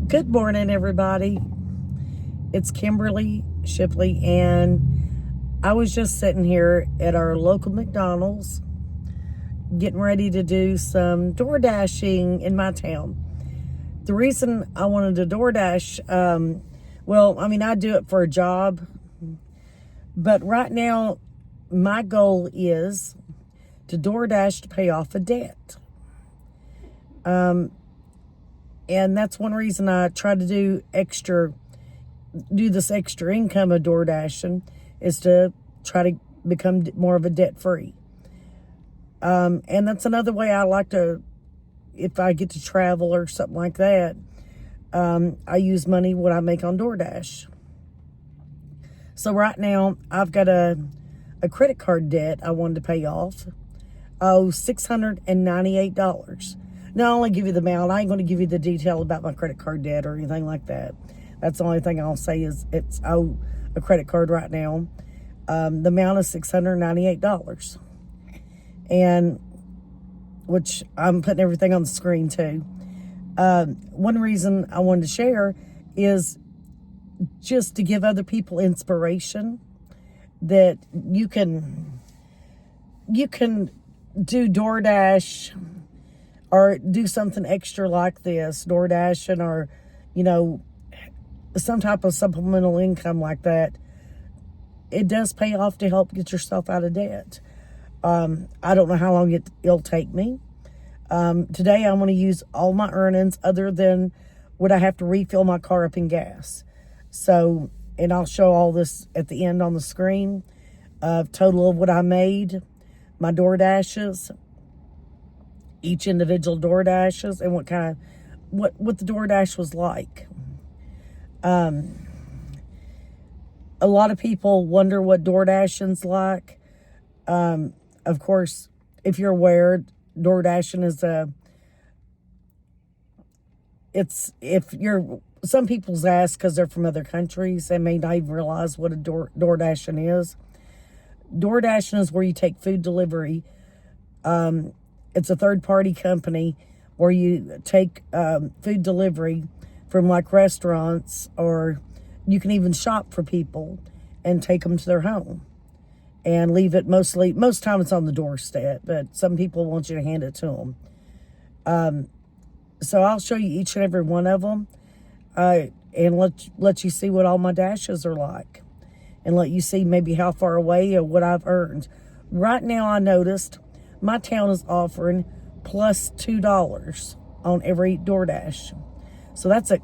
Good morning, everybody. It's Kimberly Shipley, and I was just sitting here at our local McDonald's getting ready to do some door dashing in my town. The reason I wanted to DoorDash, I do it for a job, but right now my goal is to DoorDash to pay off a debt. And that's one reason I try to do this extra income of door dashing, is to try to become more of a debt free. And that's another way I like to, if I get to travel or something like that, I use money what I make on DoorDash. So right now I've got a credit card debt I wanted to pay off. $698. Now, I'll only give you the amount. I ain't going to give you the detail about my credit card debt or anything like that. That's the only thing I'll say is it's a credit card right now. The amount is $698. And which I'm putting everything on the screen too. One reason I wanted to share is just to give other people inspiration that you can do DoorDash or do something extra like this, DoorDashing, or, some type of supplemental income like that. It does pay off to help get yourself out of debt. I don't know how long it'll take me. Today I'm going to use all my earnings other than what I have to refill my car up in gas. So, and I'll show all this at the end on the screen, total of what I made, my DoorDashes, each individual DoorDashes, and what the DoorDash was like. A lot of people wonder what DoorDashing's like. Of course, if you're aware, DoorDashing is some people's ask because they're from other countries, they may not even realize what a DoorDashing is. DoorDashing is where you take food delivery. It's a third-party company where you take food delivery from like restaurants, or you can even shop for people and take them to their home and leave it. Most time it's on the doorstep, but some people want you to hand it to them. So I'll show you each and every one of them, and let you see what all my dashes are like, and let you see maybe how far away or what I've earned. Right now I noticed my town is offering plus $2 on every DoorDash. So that's a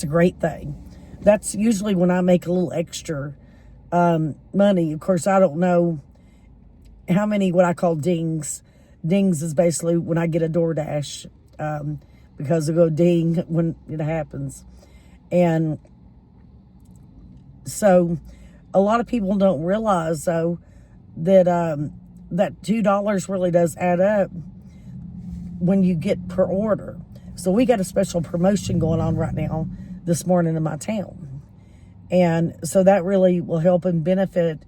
great thing. That's usually when I make a little extra money. Of course, I don't know how many what I call dings. Dings is basically when I get a DoorDash, because it go ding when it happens. And so a lot of people don't realize, though, that that $2 really does add up when you get per order. So we got a special promotion going on right now this morning in my town. And so that really will help and benefit,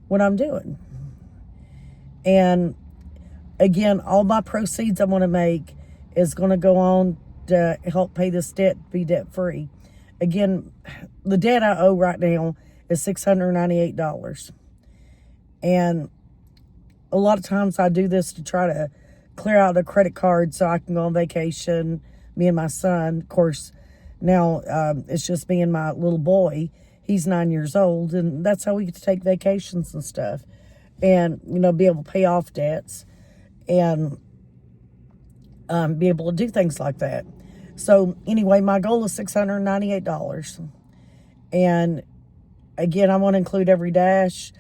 what I'm doing. And again, all my proceeds I want to make is going to go on to help pay this debt, be debt free. Again, the debt I owe right now is $698. And a lot of times I do this to try to clear out a credit card so I can go on vacation, me and my son. Of course, now it's just me and my little boy. He's 9 years old, and that's how we get to take vacations and stuff, and be able to pay off debts and be able to do things like that. So anyway, my goal is $698. And again, I want to include every dash.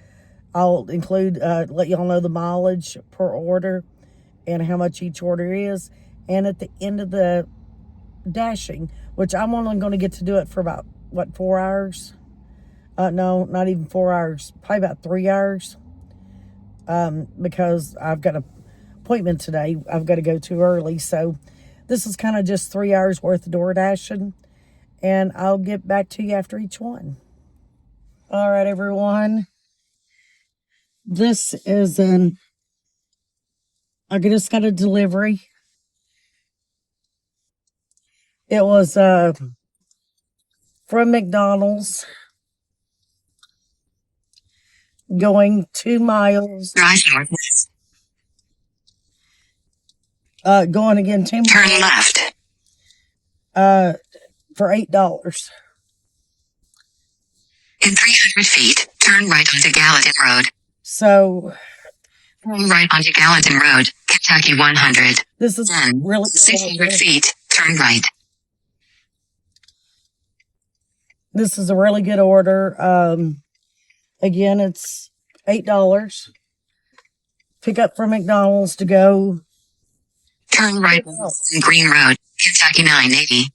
I'll include, let y'all know the mileage per order and how much each order is. And at the end of the dashing, which I'm only going to get to do it for about, 4 hours? No, not even 4 hours, probably about 3 hours. Because I've got an appointment today I've got to go to early. So this is kind of just 3 hours worth of door dashing. And I'll get back to you after each one. All right, everyone. This is I just got a delivery. It was from McDonald's going 2 miles. Drive northwest. Going again 2 miles. Turn left. For $8. In 300 feet, turn right onto Gallatin Road. So, Turn right onto Gallatin Road, Kentucky 100. this is Then, really 600 feet, turn right. This is a really good order. Again, it's $8. Pick up from McDonald's to go. Turn right on Green Road, Kentucky 980.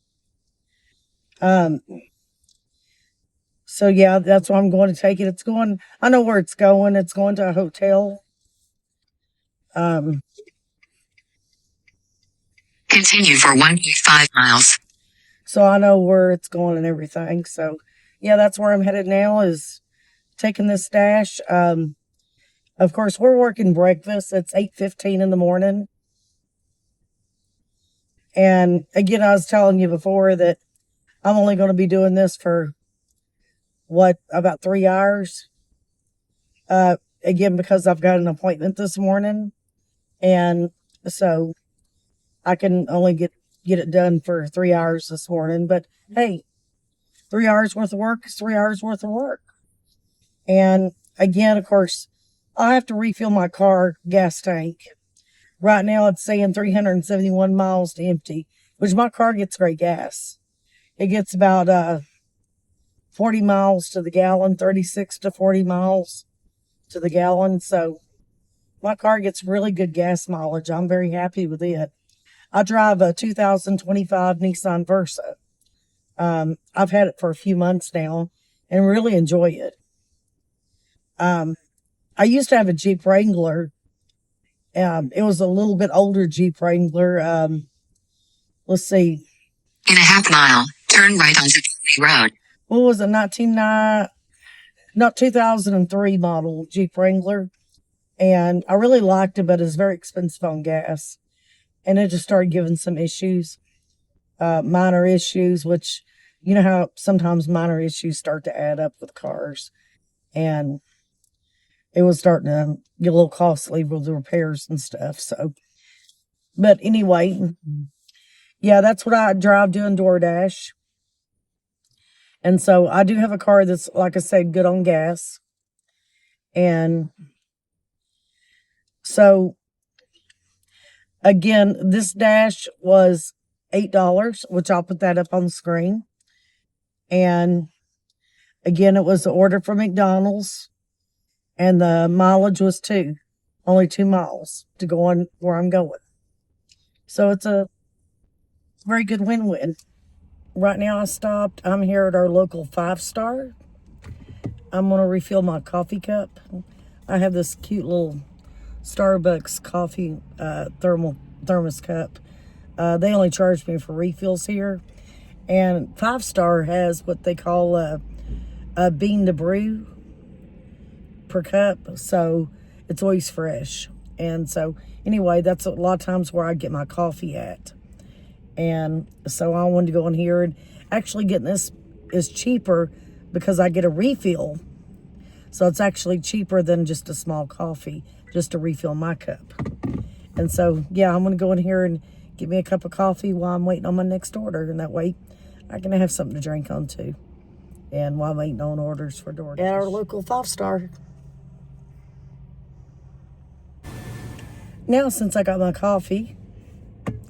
So yeah, that's why I'm going to take it. It's going, I know where it's going. It's going to a hotel. Continue for 1.5 miles. So I know where it's going and everything. So yeah, that's where I'm headed now, is taking this dash. Of course, we're working breakfast. It's 8:15 in the morning. And again, I was telling you before that I'm only going to be doing this for about 3 hours. Again, because I've got an appointment this morning, and so I can only get it done for 3 hours this morning. But hey, 3 hours worth of work is 3 hours worth of work. And again, of course, I have to refill my car gas tank. Right now it's saying 371 miles to empty, which my car gets great gas. It gets about 40 miles to the gallon, 36 to 40 miles to the gallon. So my car gets really good gas mileage. I'm very happy with it. I drive a 2025 Nissan Versa. I've had it for a few months now and really enjoy it. I used to have a Jeep Wrangler. It was a little bit older Jeep Wrangler. Let's see. In a half mile, turn right onto County Road. What was it? 2003 model Jeep Wrangler. And I really liked it, but it's very expensive on gas. And it just started giving some issues, minor issues, which, you know how sometimes minor issues start to add up with cars. And it was starting to get a little costly with the repairs and stuff. So, but anyway, yeah, that's what I drive doing DoorDash. And so I do have a car that's, like I said, good on gas. And so, again, this dash was $8, which I'll put that up on the screen. And again, it was the order from McDonald's. And the mileage was only 2 miles to go on where I'm going. So it's a very good win-win. Right now I stopped. I'm here at our local 5-star. I'm going to refill my coffee cup. I have this cute little Starbucks coffee thermos cup. They only charge me for refills here. And 5-star has what they call a bean to brew per cup, so it's always fresh. And so anyway, that's a lot of times where I get my coffee at. And so I wanted to go in here, and actually getting this is cheaper because I get a refill. So it's actually cheaper than just a small coffee, just to refill my cup. And so, yeah, I'm going to go in here and get me a cup of coffee while I'm waiting on my next order. And that way I can have something to drink on too. And while I'm waiting on orders for DoorDash. At our local 5-star. Now, since I got my coffee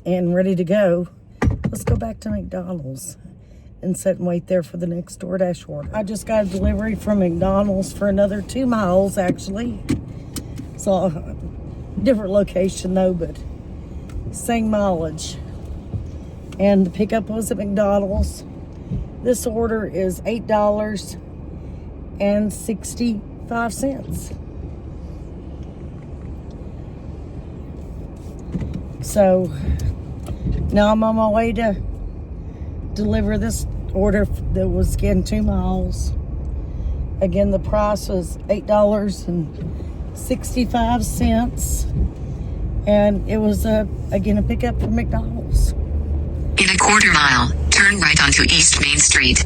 and ready to go, let's go back to McDonald's and sit and wait there for the next DoorDash order. I just got a delivery from McDonald's for another 2 miles, actually. So, different location though, but same mileage. And the pickup was at McDonald's. This order is $8.65. So now I'm on my way to deliver this order that was again 2 miles. Again, the price was $8.65, and it was again a pickup from McDonald's. In a quarter mile, turn right onto East Main Street.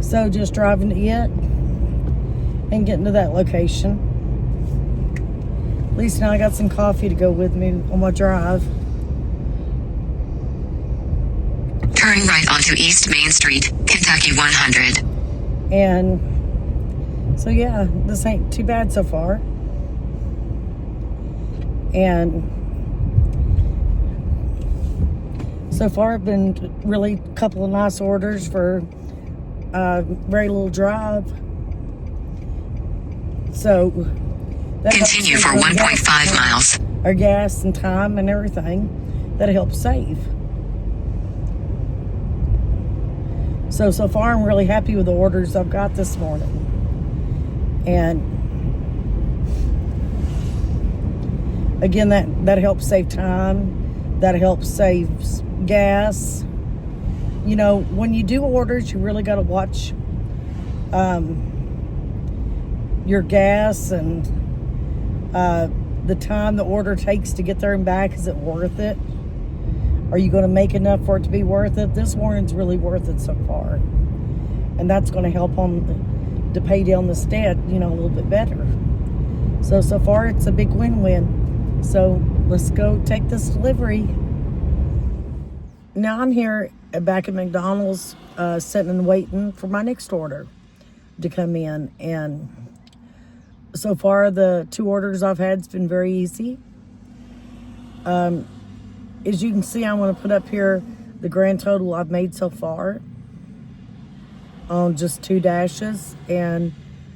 So just driving to it and getting to that location. At least now I got some coffee to go with me on my drive. Turn right onto East Main Street, Kentucky 100. And so yeah, this ain't too bad so far. And so far I've been really a couple of nice orders for very little drive. So that continue for 1.5 miles. Our gas and time and everything that helps save. So far I'm really happy with the orders I've got this morning. And again, that helps save time. That helps save gas. You know, when you do orders, you really got to watch your gas and the time the order takes to get there and back. Is it worth it? Are you going to make enough for it to be worth it? This morning's really worth it so far. And that's going to help to pay down this debt, you know, a little bit better. So far it's a big win-win. So let's go take this delivery. Now I'm here back at McDonald's, sitting and waiting for my next order to come in. And so far the 2 orders I've had has been very easy. As you can see, I want to put up here the grand total I've made so far on just 2 dashes and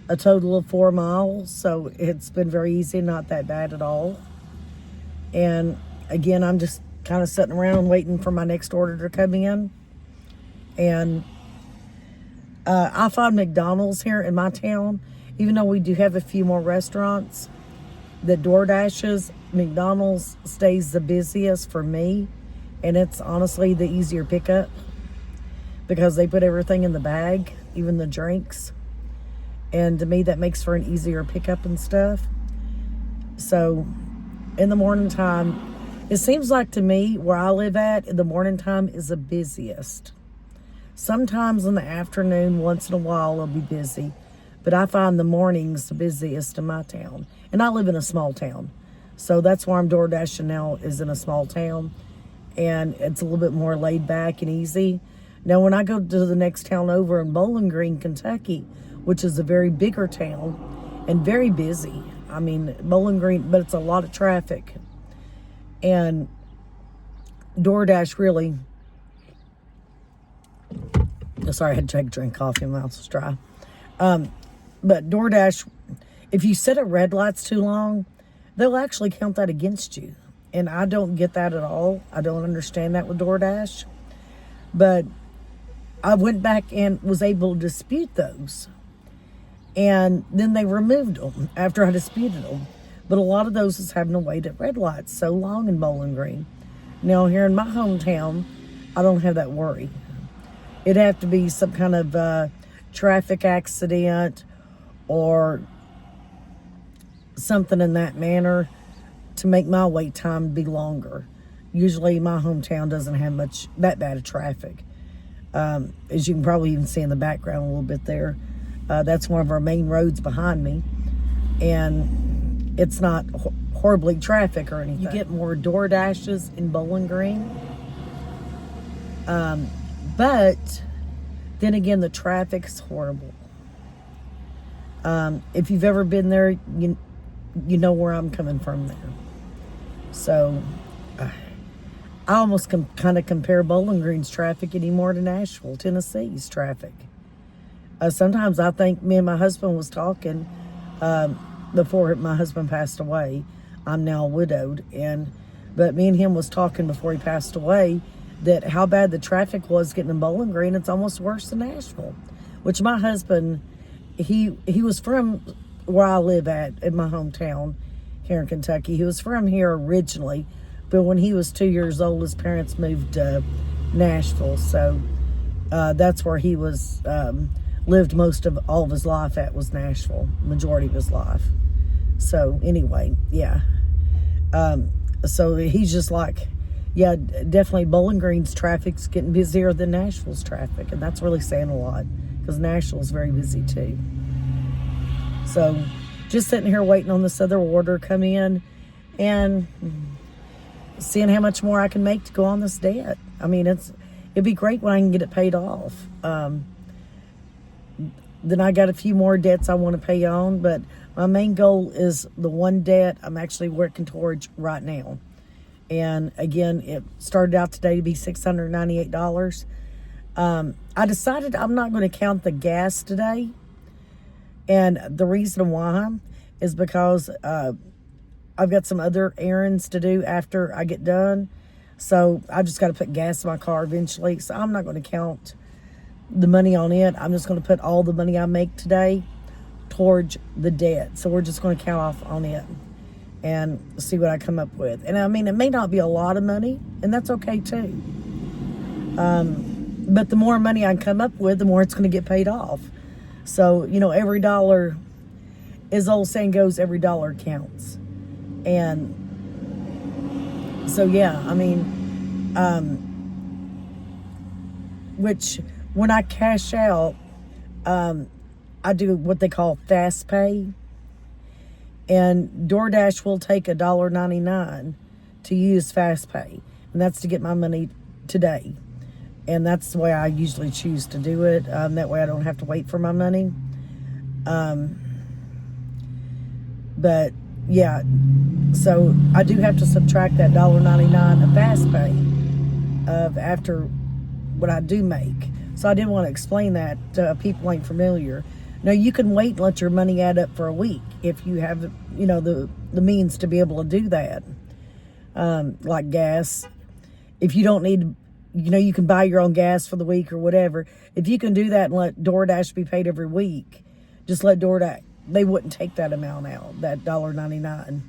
a total of 4 miles. So it's been very easy, not that bad at all. And again, I'm just kind of sitting around waiting for my next order to come in. And I find McDonald's here in my town, even though we do have a few more restaurants that DoorDashes, McDonald's stays the busiest for me, and it's honestly the easier pickup because they put everything in the bag, even the drinks, and to me that makes for an easier pickup and stuff. So in the morning time, it seems like to me where I live at, in the morning time is the busiest. Sometimes in the afternoon, once in a while, it'll be busy, but I find the mornings the busiest in my town, and I live in a small town. So that's why I'm DoorDashing now, is in a small town, and it's a little bit more laid back and easy. Now, when I go to the next town over in Bowling Green, Kentucky, which is a very bigger town and very busy. I mean, Bowling Green, but it's a lot of traffic. And DoorDash really, sorry, I had to take a drink of coffee, my mouth was dry. But DoorDash, if you sit at red lights too long, they'll actually count that against you. And I don't get that at all. I don't understand that with DoorDash. But I went back and was able to dispute those. And then they removed them after I disputed them. But a lot of those is having to wait at red lights so long in Bowling Green. Now, here in my hometown, I don't have that worry. It'd have to be some kind of traffic accident or something in that manner to make my wait time be longer. Usually my hometown doesn't have that bad of traffic. As you can probably even see in the background a little bit there. That's one of our main roads behind me. And it's not horribly traffic or anything. You get more DoorDashes in Bowling Green. But then again, the traffic's horrible. If you've ever been there, you know where I'm coming from there. So I almost kind of compare Bowling Green's traffic anymore to Nashville, Tennessee's traffic. Sometimes I think me and my husband was talking before my husband passed away. I'm now widowed, but me and him was talking before he passed away that how bad the traffic was getting in Bowling Green. It's almost worse than Nashville, which my husband, he was from where I live at in my hometown here in Kentucky. He was from here originally, but when he was 2 years old, his parents moved to Nashville. So that's where he was, lived most of all of his life at, was Nashville, majority of his life. So anyway, yeah. So he's just like, yeah, definitely Bowling Green's traffic's getting busier than Nashville's traffic, and that's really saying a lot because Nashville's very busy too. So just sitting here waiting on this other order come in and seeing how much more I can make to go on this debt. I mean, it'd be great when I can get it paid off. Then I got a few more debts I want to pay on, but my main goal is the one debt I'm actually working towards right now. And again, it started out today to be $698. I decided I'm not going to count the gas today. And the reason why is because I've got some other errands to do after I get done. So I just got to put gas in my car eventually. So I'm not going to count the money on it. I'm just going to put all the money I make today towards the debt. So we're just going to count off on it and see what I come up with. And I mean, it may not be a lot of money, and that's okay too. But the more money I come up with, the more it's going to get paid off. So, you know, every dollar, as old saying goes, every dollar counts. And so, yeah, I mean, which when I cash out, I do what they call fast pay. And DoorDash will take $1.99 to use fast pay. And that's to get my money today. And that's the way I usually choose to do it. That way I don't have to wait for my money. But yeah, so I do have to subtract that $1.99 of fast pay of after what I do make. So I did want to explain that to people ain't familiar. Now you can wait and let your money add up for a week if you have, you know, the means to be able to do that. Like gas, if you don't need, you know, you can buy your own gas for the week or whatever. If you can do that and let DoorDash be paid every week, just let DoorDash, they wouldn't take that amount out, that $1.99.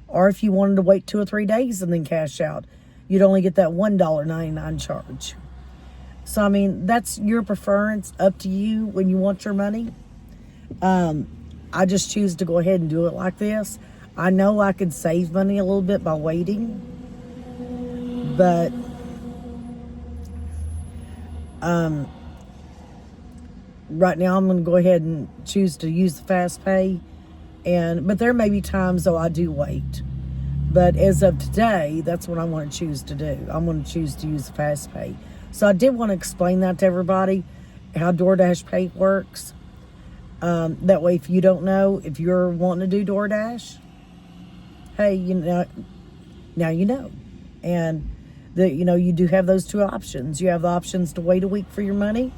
Or if you wanted to wait 2 or 3 days and then cash out, you'd only get that $1.99 charge. So, I mean, that's your preference, up to you when you want your money. I just choose to go ahead and do it like this. I know I could save money a little bit by waiting, but right now I'm going to go ahead and choose to use the fast pay. But there may be times, though, I do wait. But as of today, that's what I want to choose to do. I'm going to choose to use the fast pay. So I did want to explain that to everybody, how DoorDash Pay works. That way, if you don't know, if you're wanting to do DoorDash, hey, you know, now you know. And, you do have those two options. You have the options to wait a week for your money,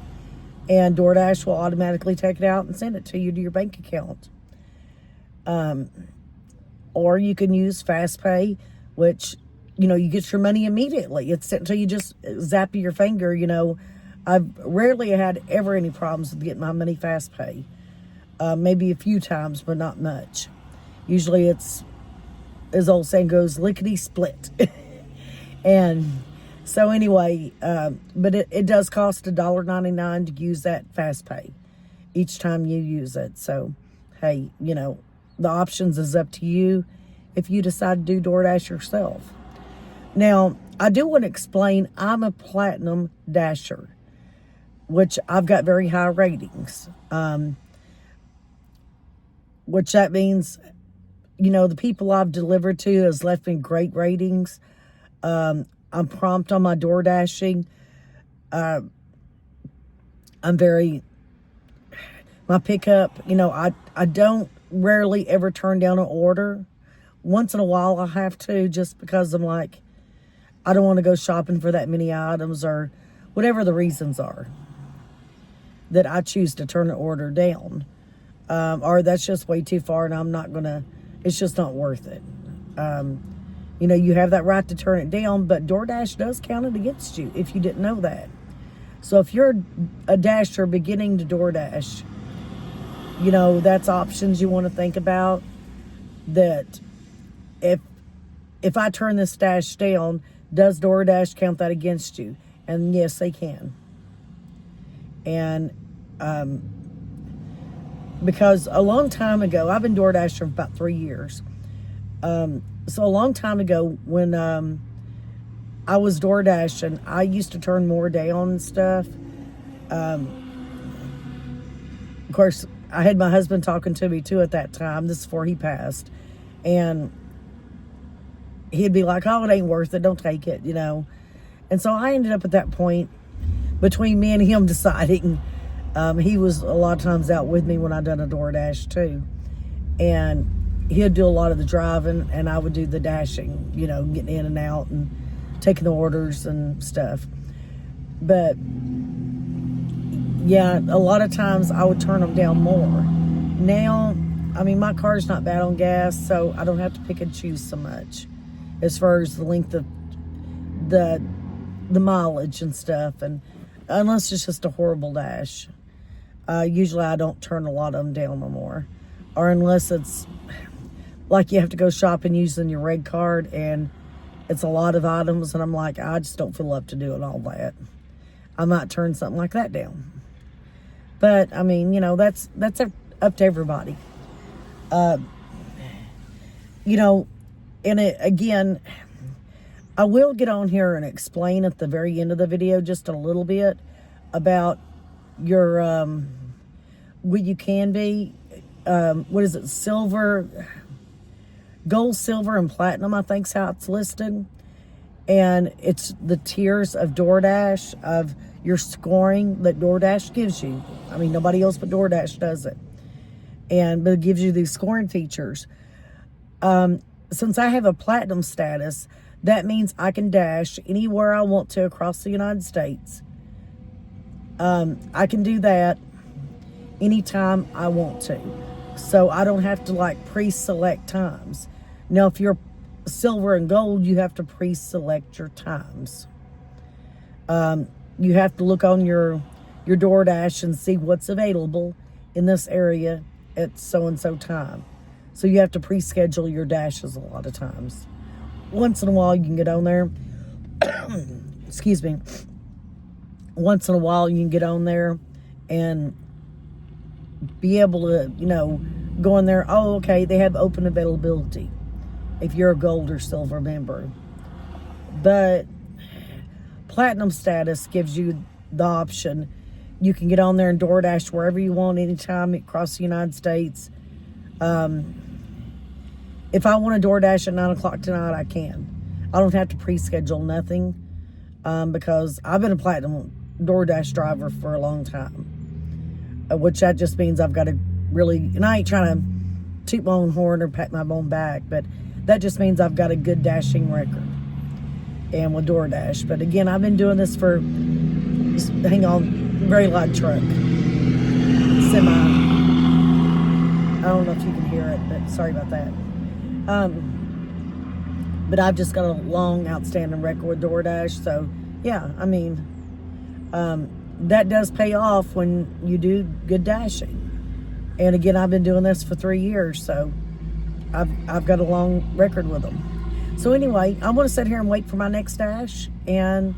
and DoorDash will automatically take it out and send it to you to your bank account. Or you can use Fast Pay, which, you get your money immediately. It's until you just zap your finger, I've rarely had ever any problems with getting my money Fast Pay. Maybe a few times, but not much. Usually it's, as old saying goes, lickety split. And so anyway, but it does cost $1.99 to use that Fast Pay each time you use it. So, hey, the options is up to you if you decide to do DoorDash yourself. Now, I do want to explain, I'm a Platinum Dasher, which I've got very high ratings. Which that means, the people I've delivered to has left me great ratings. I'm prompt on my door dashing. My pickup, I don't rarely ever turn down an order. Once in a while I have to, just because I'm like, I don't want to go shopping for that many items, or whatever the reasons are that I choose to turn an order down. Or that's just way too far and I'm not gonna, it's just not worth it. You have that right to turn it down, but DoorDash does count it against you if you didn't know that. So if you're a dasher beginning to DoorDash, that's options you want to think about. That if I turn this dash down, does DoorDash count that against you? And yes, they can. And because a long time ago, I've been DoorDash for about 3 years. So a long time ago, when I was DoorDash, and I used to turn more down and stuff. Of course, I had my husband talking to me too at that time. This is before he passed. And he'd be like, oh, it ain't worth it. Don't take it, And so I ended up at that point between me and him deciding. He was a lot of times out with me when I done a DoorDash too. And he'd do a lot of the driving and I would do the dashing, getting in and out and taking the orders and stuff. But yeah, a lot of times I would turn them down more. Now, my car's not bad on gas, so I don't have to pick and choose so much as far as the length of the mileage and stuff. And unless it's just a horrible dash, usually I don't turn a lot of them down no more. Or unless it's like you have to go shopping using your red card and it's a lot of items, and I'm like, I just don't feel up to doing all that. I might turn something like that down. But that's up to everybody. And again, I will get on here and explain at the very end of the video just a little bit about your what you can be. What is it? Silver, gold, silver, and platinum, I think's how it's listed. And it's the tiers of DoorDash, of your scoring that DoorDash gives you. Nobody else but DoorDash does it. But it gives you these scoring features. Since I have a platinum status, that means I can dash anywhere I want to across the United States. I can do that anytime I want to. So I don't have to pre-select times. Now, if you're silver and gold, you have to pre-select your times. You have to look on your DoorDash and see what's available in this area at so-and-so time. So you have to pre-schedule your dashes a lot of times. Once in a while, you can get on there. Excuse me. Once in a while, you can get on there and be able to, go in there. Oh, okay, they have open availability if you're a gold or silver member. But platinum status gives you the option. You can get on there and DoorDash wherever you want, anytime across the United States. If I want to DoorDash at 9 o'clock tonight, I can. I don't have to pre-schedule nothing because I've been a platinum DoorDash driver for a long time, which that just means I've got to really, and I ain't trying to toot my own horn or pat my own back, but that just means I've got a good dashing record and with DoorDash. But again, I've been doing this for, hang on, very loud truck, semi. I don't know if you can hear it, but sorry about that. But I've just got a long, outstanding record with DoorDash. So, yeah, that does pay off when you do good dashing. And again, I've been doing this for 3 years, so I've got a long record with them. So anyway, I'm going to sit here and wait for my next dash, and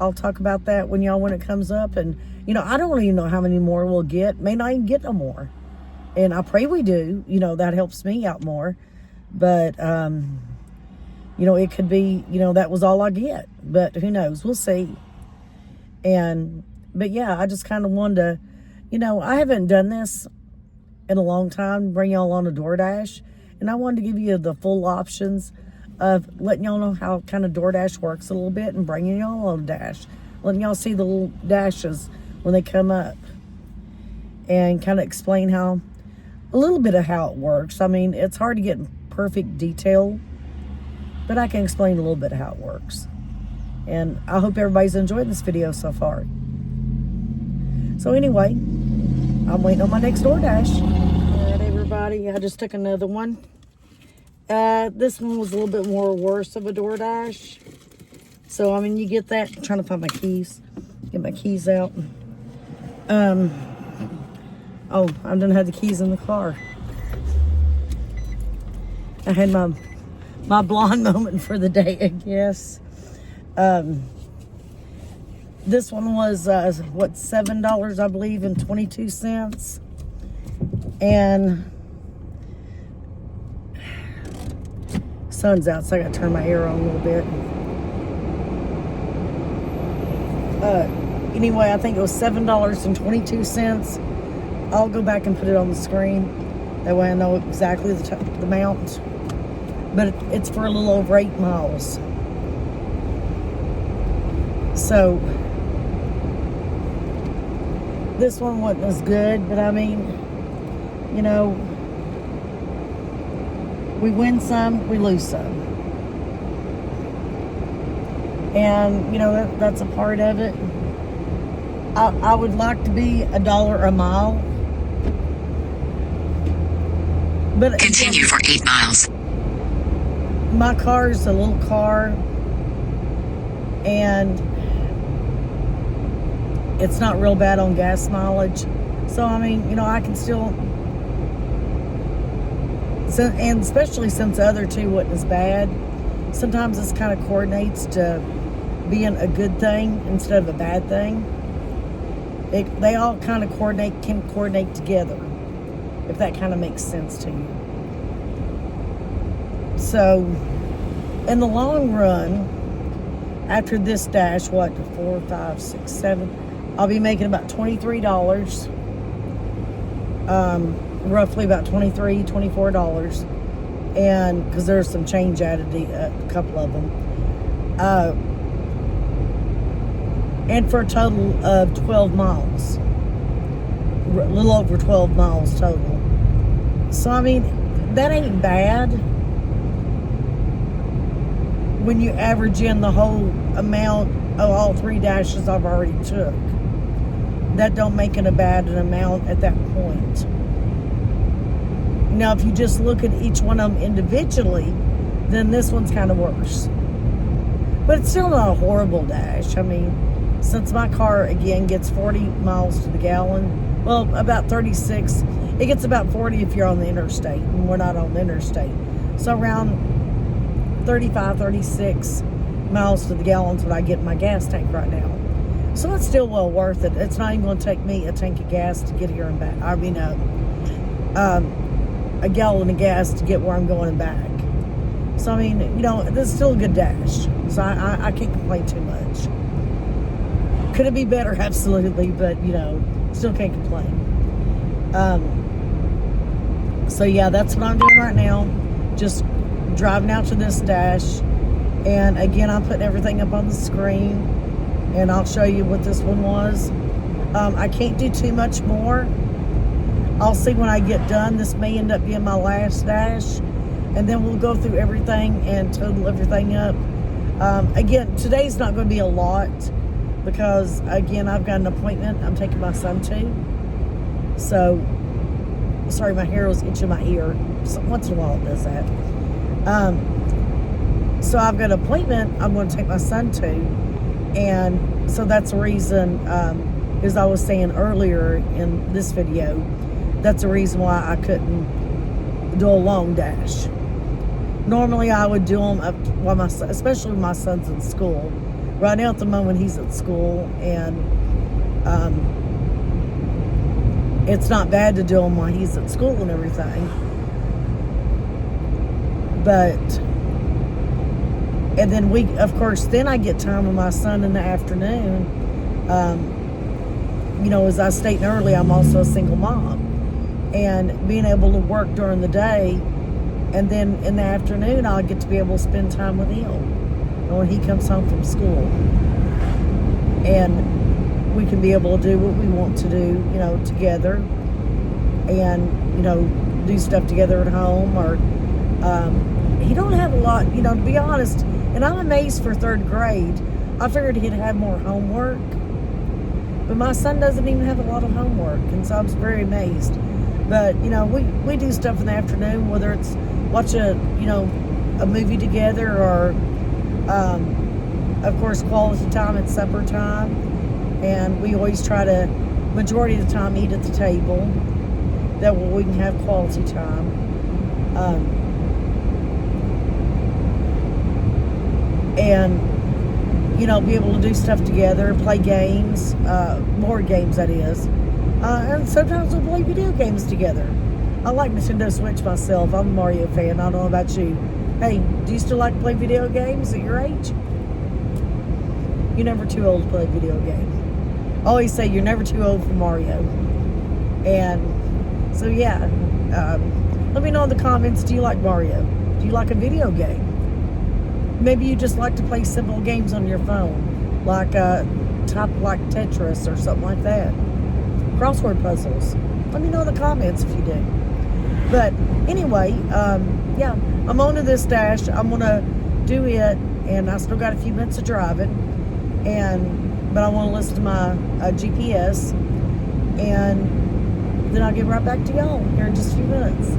I'll talk about that when it comes up. And, I don't even know how many more we'll get. May not even get no more. And I pray we do. That helps me out more. But, it could be, that was all I get. But who knows? We'll see. But yeah, I just kind of wanted to, I haven't done this in a long time, bring y'all on a DoorDash. And I wanted to give you the full options of letting y'all know how kind of DoorDash works a little bit and bringing y'all on a dash. Letting y'all see the little dashes when they come up. And kind of explain a little bit of how it works. It's hard to get in perfect detail, but I can explain a little bit of how it works. And I hope everybody's enjoyed this video so far. So anyway, I'm waiting on my next DoorDash. All right, everybody, I just took another one. This one was a little bit more worse of a DoorDash. So, you get that. I'm trying to find my keys. Get my keys out. Oh, I didn't have the keys in the car. I had my blonde moment for the day, I guess. This one was, $7, I believe, and 22 cents. And sun's out, so I got to turn my air on a little bit. Anyway, I think it was $7.22. I'll go back and put it on the screen. That way I know exactly the amount. But it's for a little over 8 miles. So, this one wasn't as good, but I mean, you know, we win some, we lose some. And, you know, that's a part of it. I would like to be $1 a mile. But Continue for 8 miles. My car is a little car, and it's not real bad on gas mileage. So, I mean, you know, I can still, and especially since the other two wasn't as bad, sometimes this kind of coordinates to being a good thing instead of a bad thing. They all kind of can coordinate together, if that kind of makes sense to you. So, in the long run, after this dash, 4, 5, 6, 7, I'll be making about $23, roughly about $23, $24, and because there's some change added, a couple of them, and for a total of 12 miles, a little over 12 miles total. So I mean, that ain't bad when you average in the whole amount of all 3 dashes I've already took. That don't make it a bad amount at that point. Now, if you just look at each one of them individually, then this one's kind of worse. But it's still not a horrible dash. I mean, since my car, again, gets 40 miles to the gallon, well, about 36. It gets about 40 if you're on the interstate, and we're not on the interstate. So around 35, 36 miles to the gallon's what I get in my gas tank right now. So it's still well worth it. It's not even going to take me a tank of gas to get here and back. I mean, a gallon of gas to get where I'm going and back. So, I mean, you know, this is still a good dash. So I can't complain too much. Could it be better? Absolutely. But, you know, still can't complain. So, yeah, that's what I'm doing right now. Just driving out to this dash. And, again, I'm putting everything up on the screen. And I'll show you what this one was. I can't do too much more. I'll see when I get done. This may end up being my last dash. And then we'll go through everything and total everything up. Again, today's not going to be a lot because, again, I've got an appointment I'm taking my son to. So, sorry, my hair was itching my ear. So once in a while it does that. So I've got an appointment I'm going to take my son to. And so that's the reason, as I was saying earlier in this video, that's the reason why I couldn't do a long dash. Normally I would do them up while especially when my son's in school. Right now at the moment he's at school, and it's not bad to do them while he's at school and everything. But, and then of course, then I get time with my son in the afternoon. You know, as I was stating earlier, I'm also a single mom. And being able to work during the day, and then in the afternoon, I'll get to be able to spend time with him when he comes home from school. And we can be able to do what we want to do, you know, together. And, you know, do stuff together at home. Or, he don't have a lot, you know, to be honest. And I'm amazed for 3rd grade. I figured he'd have more homework. But my son doesn't even have a lot of homework. And so I was very amazed. But, you know, we do stuff in the afternoon, whether it's watch a movie together or, of course, quality time at supper time. And we always try to, majority of the time, eat at the table. That way we can have quality time. And, you know, be able to do stuff together, play games, board games, that is. And sometimes we'll play video games together. I like Nintendo Switch myself. I'm a Mario fan. I don't know about you. Hey, do you still like to play video games at your age? you're never too old to play a video game. I always say you're never too old for Mario. And so, yeah. Let me know in the comments, do you like Mario? Do you like a video game? Maybe you just like to play simple games on your phone, like like Tetris or something like that. Crossword puzzles. Let me know in the comments if you do. But anyway, yeah, I'm on to this dash. I'm gonna do it, and I still got a few minutes of driving, but I want to listen to my GPS, and then I'll get right back to y'all here in just a few minutes.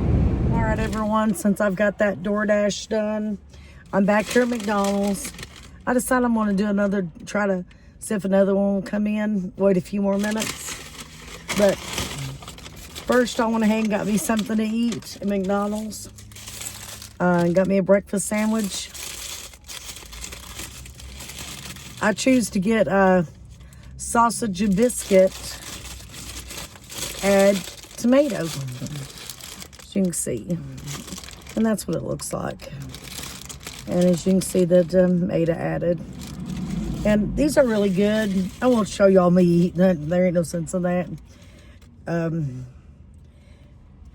All right, everyone. Since I've got that DoorDash done, I'm back here at McDonald's. I decided I'm going to do try to see if another one will come in. Wait a few more minutes. But first, I went ahead and got me something to eat at McDonald's. Got me a breakfast sandwich. I choose to get a sausage and biscuit, add tomato, as you can see. And that's what it looks like. And as you can see, the tomato added. And these are really good. I won't show y'all me eating it. There ain't no sense in that.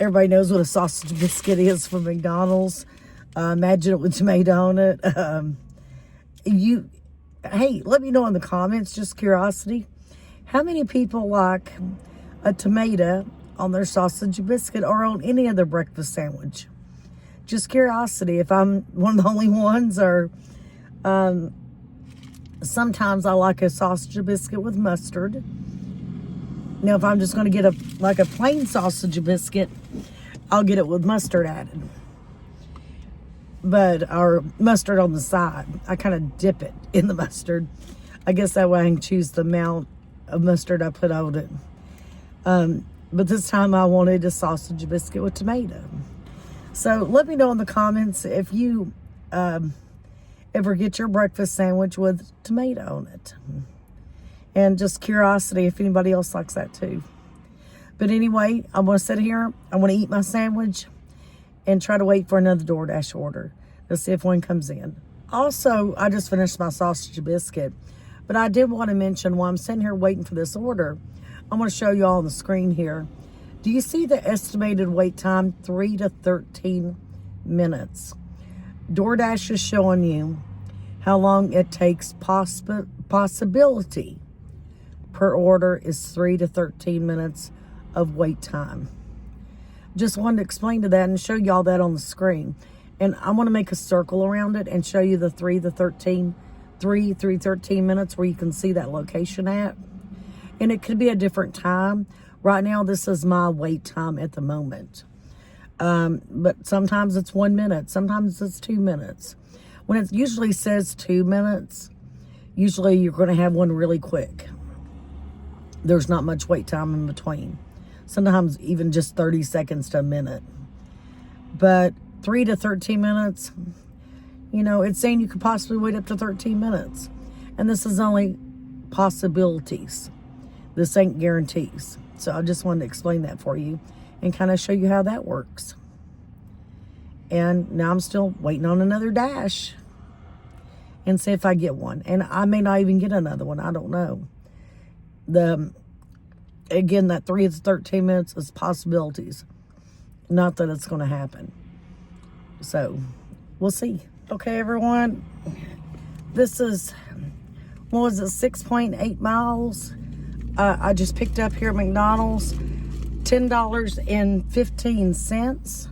Everybody knows what a sausage biscuit is from McDonald's. Imagine it with tomato on it. Hey, let me know in the comments, just curiosity. How many people like a tomato on their sausage biscuit or on any other breakfast sandwich? Just curiosity if I'm one of the only ones, or sometimes I like a sausage biscuit with mustard. Now, if I'm just going to get a plain sausage biscuit, I'll get it with mustard added. Or mustard on the side. I kind of dip it in the mustard. I guess that way I can choose the amount of mustard I put on it. But this time I wanted a sausage biscuit with tomato. So let me know in the comments if you ever get your breakfast sandwich with tomato on it. And just curiosity if anybody else likes that too. But anyway, I'm going to sit here. I want to eat my sandwich and try to wait for another DoorDash order. Let's see if one comes in. Also, I just finished my sausage biscuit. But I did want to mention, while I'm sitting here waiting for this order, I'm going to show you all on the screen here. Do you see the estimated wait time? 3 to 13 minutes. DoorDash is showing you how long it takes. Possibility per order is 3 to 13 minutes of wait time. Just wanted to explain to that and show y'all that on the screen. And I want to make a circle around it and show you the 3 to 13 minutes where you can see that location at. And it could be a different time. Right now, this is my wait time at the moment. But sometimes it's 1 minute. Sometimes it's 2 minutes. When it usually says 2 minutes, usually you're going to have one really quick. There's not much wait time in between. Sometimes even just 30 seconds to a minute. But 3 to 13 minutes, it's saying you could possibly wait up to 13 minutes. And this is only possibilities. This ain't guarantees. So I just wanted to explain that for you and kind of show you how that works. And now I'm still waiting on another dash and see if I get one. And I may not even get another one. I don't know. Again, that 3 to 13 minutes is possibilities. Not that it's going to happen. So we'll see. Okay, everyone. This is, 6.8 miles. I just picked up here at McDonald's, $10.15.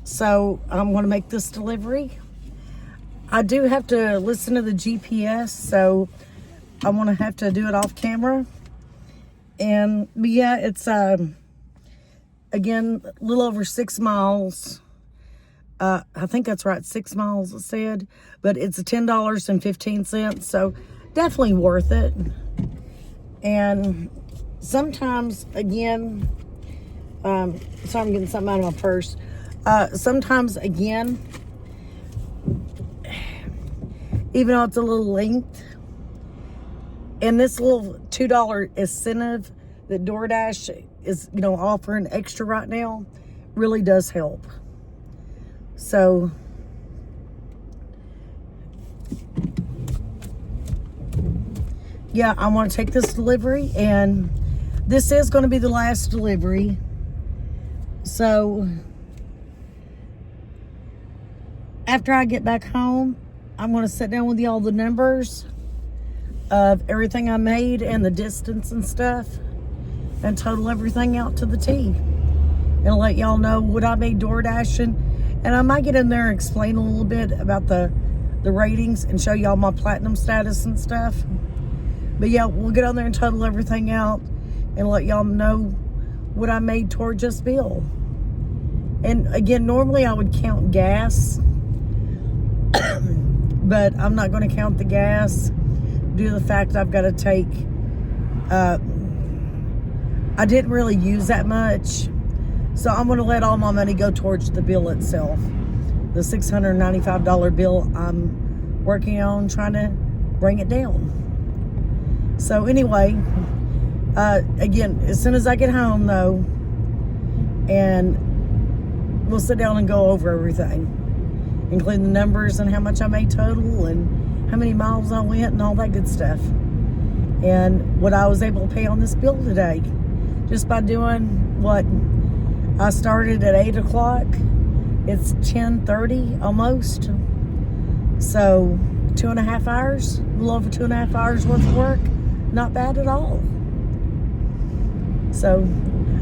So I'm going to make this delivery. I do have to listen to the GPS, so I'm going to have to do it off camera. But yeah, it's, again, a little over 6 miles. I think that's right, 6 miles it said. But it's $10.15, so definitely worth it. And sometimes, again, sorry, I'm getting something out of my purse. Sometimes, again, even though it's a little length, and this little $2 incentive that DoorDash is, offering extra right now, really does help. So, yeah, I want to take this delivery, and this is going to be the last delivery. So after I get back home, I'm going to sit down with y'all the numbers of everything I made and the distance and stuff, and total everything out to the T, and let y'all know what I made DoorDashing. And I might get in there and explain a little bit about the ratings and show y'all my platinum status and stuff. But yeah, we'll get on there and total everything out and let y'all know what I made toward just bill. And again, normally I would count gas, but I'm not going to count the gas due to the fact that I've got to take, I didn't really use that much. So I'm going to let all my money go towards the bill itself. The $695 bill I'm working on trying to bring it down. So anyway, again, as soon as I get home though, and we'll sit down and go over everything, including the numbers and how much I made total and how many miles I went and all that good stuff. And what I was able to pay on this bill today, just by doing what I started at 8 o'clock. It's 10:30 almost. So 2.5 hours, a little over 2.5 hours worth of work. Not bad at all. So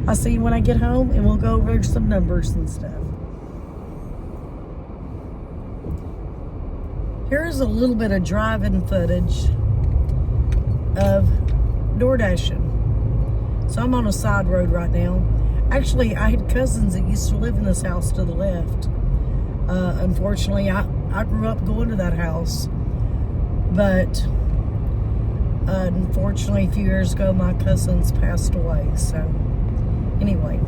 I'll see you when I get home, and we'll go over some numbers and stuff. Here's a little bit of driving footage of DoorDashing. So I'm on a side road right now. Actually, I had cousins that used to live in this house to the left. Unfortunately, I grew up going to that house. But unfortunately, a few years ago, my cousins passed away. So anyway.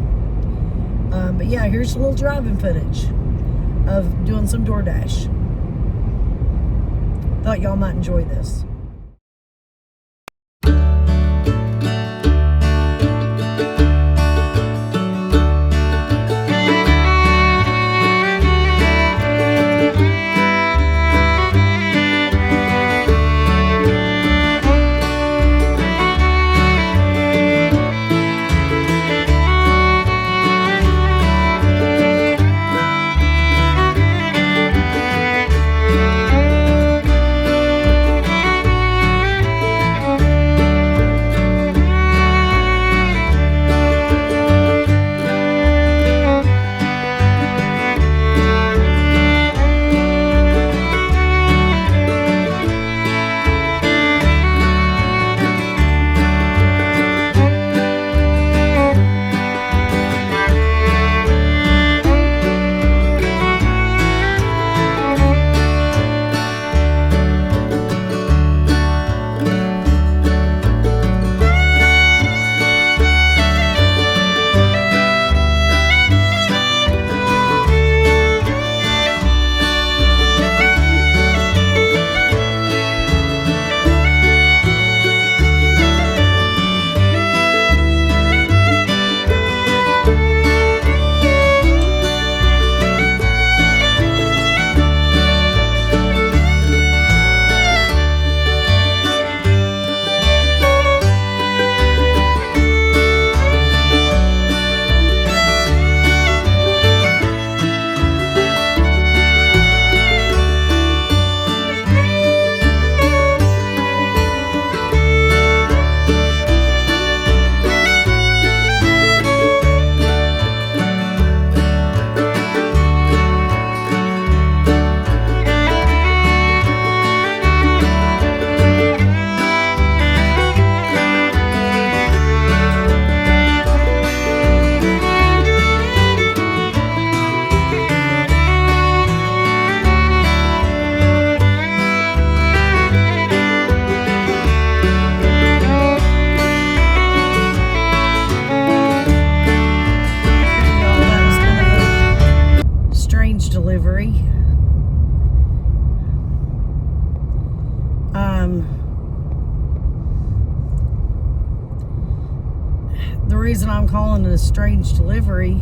But yeah, here's a little driving footage of doing some DoorDash. Thought y'all might enjoy this. Delivery. The reason I'm calling it a strange delivery,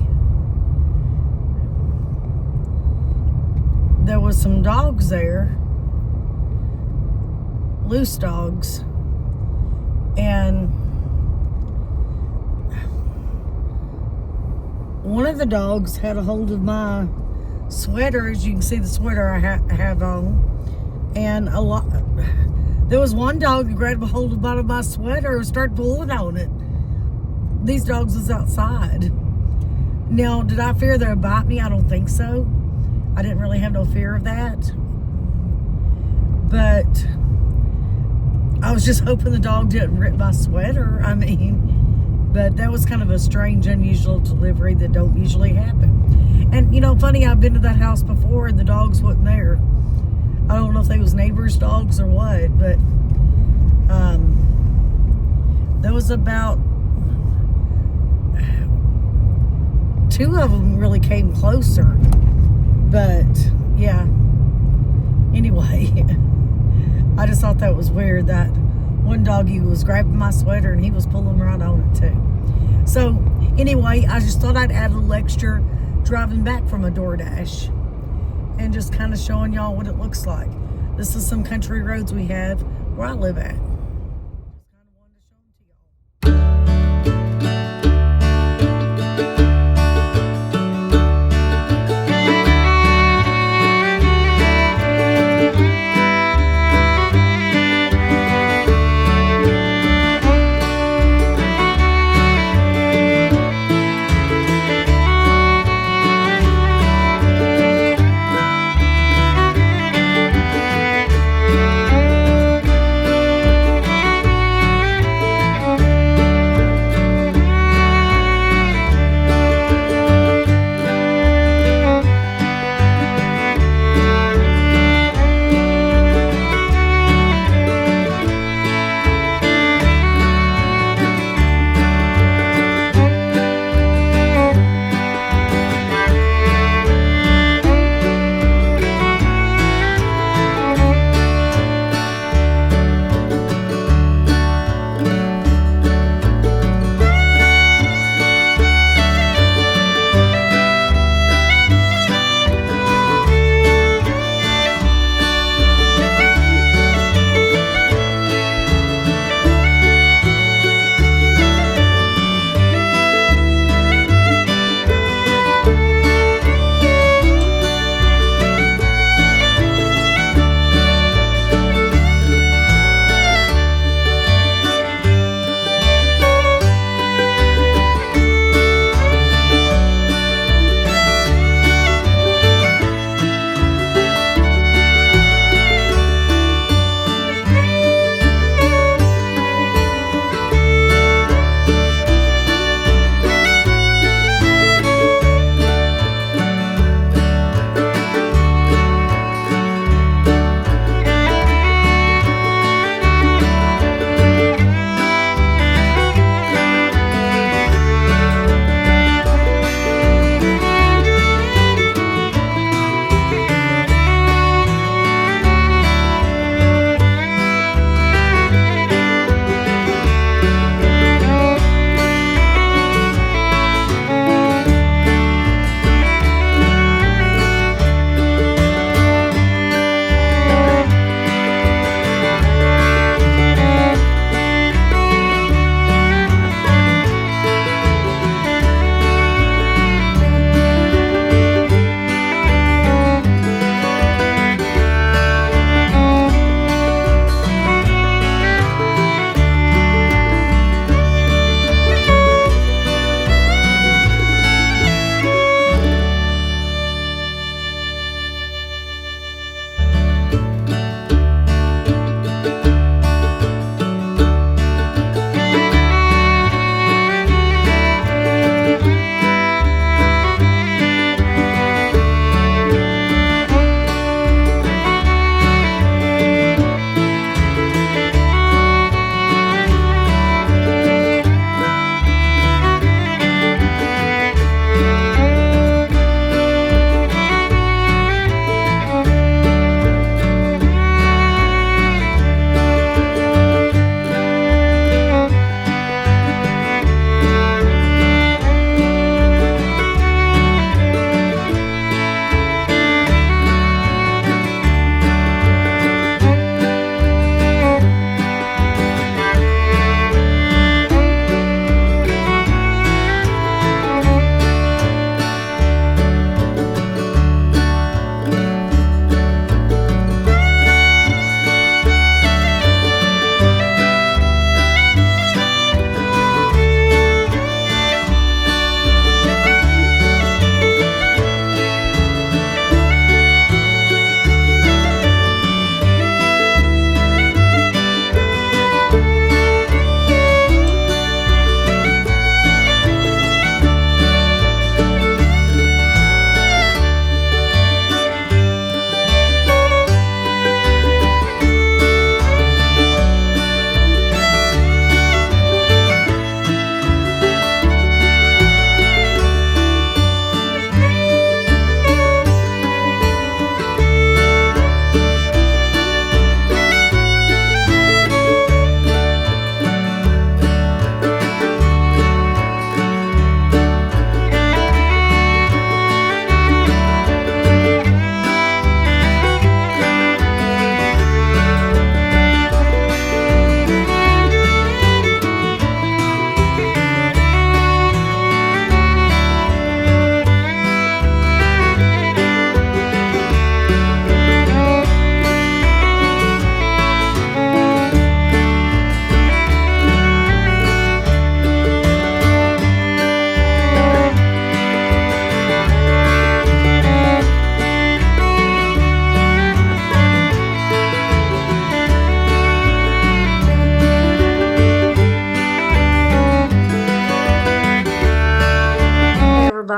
there was some dogs there, loose dogs, And one of the dogs had a hold of my sweater, as you can see the sweater I have on. And there was one dog that grabbed a hold of my sweater and started pulling on it. These dogs was outside. Now, did I fear they would bite me? I don't think so. I didn't really have no fear of that. But I was just hoping the dog didn't rip my sweater. I mean, but that was kind of a strange, unusual delivery that don't usually happen. And, you know, funny, I've been to that house before and the dogs wasn't there. I don't know if they was neighbors' dogs or what, but there was about 2 of them really came closer. But, yeah. Anyway, I just thought that was weird that one doggy was grabbing my sweater and he was pulling right on it too. So, anyway, I just thought I'd add a little extra driving back from a DoorDash and just kind of showing y'all what it looks like. This is some country roads we have where I live at.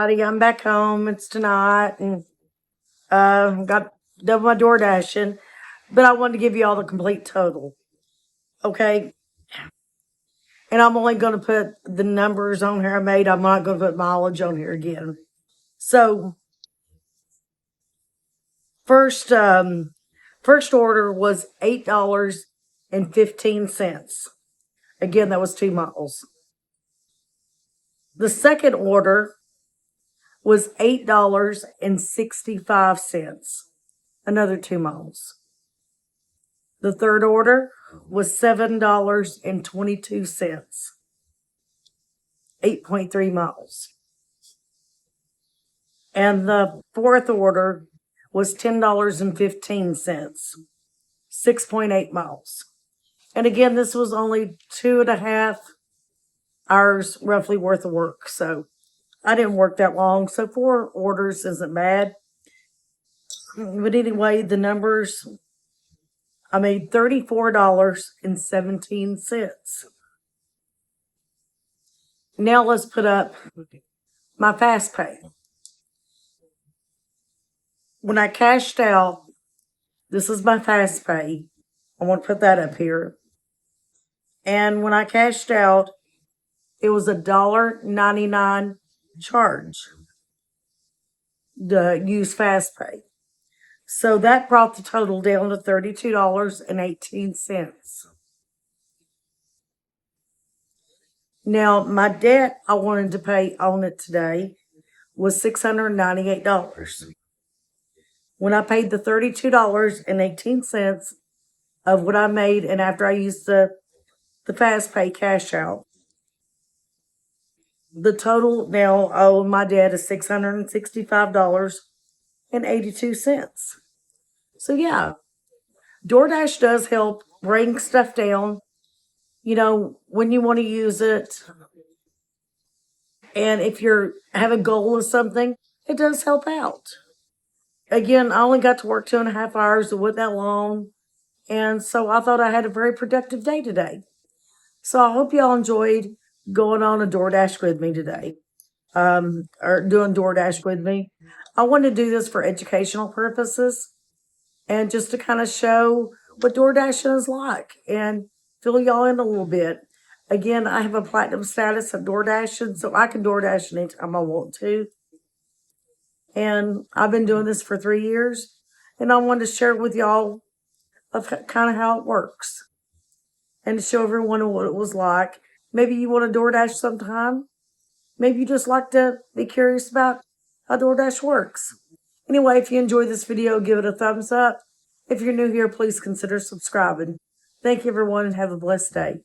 everybody. I'm back home. It's tonight, and got done my door dashing, but I wanted to give you all the complete total. Okay, and I'm only going to put the numbers on here I made. I'm not going to put mileage on here again. So first, first order was $8.15. Again, that was 2 miles. The second order was $8.65. Another 2 miles. The third order was $7.22. 8.3 miles. And the fourth order was $10.15. 6.8 miles. And again, this was only 2.5 hours roughly worth of work. So I didn't work that long. So 4 orders isn't bad. But anyway, the numbers, I made $34.17. Now let's put up my fast pay. When I cashed out, this is my fast pay. I want to put that up here. And when I cashed out, it was $1.99 charge to use fast pay. So that brought the total down to $32.18. Now, my debt I wanted to pay on it today was $698. When I paid the $32.18 of what I made, and after I used the fast pay cash out, the total now owed my debt is $665.82. So yeah, DoorDash does help bring stuff down, when you want to use it. And if you have a goal of something, it does help out. Again, I only got to work 2.5 hours. It wasn't that long. And so I thought I had a very productive day today. So I hope y'all enjoyed going on a DoorDash with me today. Or doing DoorDash with me. I wanted to do this for educational purposes and just to kind of show what DoorDash is like and fill y'all in a little bit. Again, I have a platinum status of DoorDashing, so I can DoorDash anytime I want to. And I've been doing this for 3 years, and I wanted to share with y'all of kind of how it works and to show everyone what it was like. Maybe you want to DoorDash sometime. Maybe you just like to be curious about how DoorDash works. Anyway, if you enjoyed this video, give it a thumbs up. If you're new here, please consider subscribing. Thank you, everyone, and have a blessed day.